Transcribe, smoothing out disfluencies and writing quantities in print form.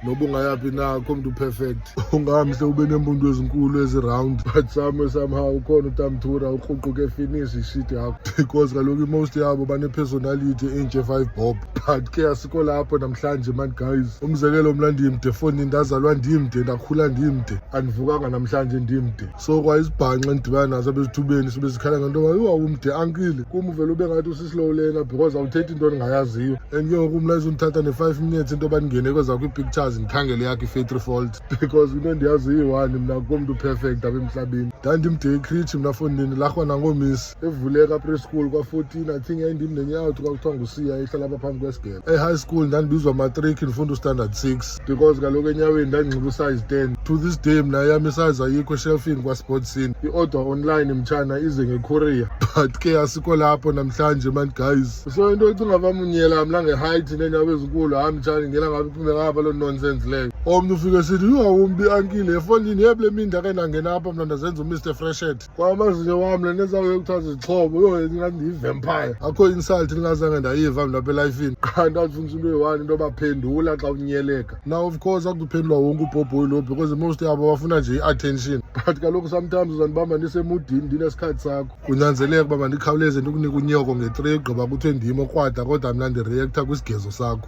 noba ungayaphi na komntu perfect ungamhle ube nempundu ezinkulu eziround but somehow ukhona utamthura ukruquke finish ishit yakho because kaloku most yabo bane-personality enje 5 bob but ke asikho lapho namhlanje man guys. Umzekelo mna ndimde efondini ndazalwa ndimde ndakhula ndimde andivukanga namhlanje ndimde so kwayisibhanqa endibana nazo abezithubeni sibe sikhala ngento yoba umde ankile kum uvele ube ngathi usislow lena because awuthethi into ndingayaziyo and ke ngoku mna izundithatha ne-5 minutes into yoba ndingene kweza kwii-pictures ndikhangele yakhe i-factory fault because into endiyaziyo iyi-1 mna komntu perfect apha emhlabeni. Ndandimde icrichi mna fondini larhwa nangoomisi evuleka preschool kwa-14 I think yayindim nenye out kwakuthiwa ngusiya ihlala apha phambi kwesigele. E-high school ndandibizwa matric ndifunda uStandard 6 because kaloku enyaweni ndandinxiba uSize10. To this day mna yam isize ayikho eshelfini kwaSportscene. I-order online mtshana ize ngecourier but ke asikho lapho namhlanje man guys. So into ecinga bamunyela mla nge-height neenyawo ezinkulu hayi mtshana ngela ngabe uphume ngapha loo nonsense leyo. Omnye ufike sithi umbi ankile efondini yebule mini ndake ndangena apha mna ndazenza uMr Freshet kwamazinyo wam le nezayo kuthiwa zixhobo ingathi ndiyi-vampire. Akho insult ndingazange ndayiva mna apha elifini qha ndazifundisa into eyi-1 into baphendula xa unyeleka. Now of course akuduphendulwa wonke ubhobhoyi lo because most yabo bafuna nje i-attention but kaloku sometimes uzandibamba ndisemudini ndinesikhathi sakho kunyanzeleka uba mandikhawuleze ndikunika unyoko nge-3 gqiba kuthiwe ndim okrwada kodwa mna ndireacta kwisigezo sakho.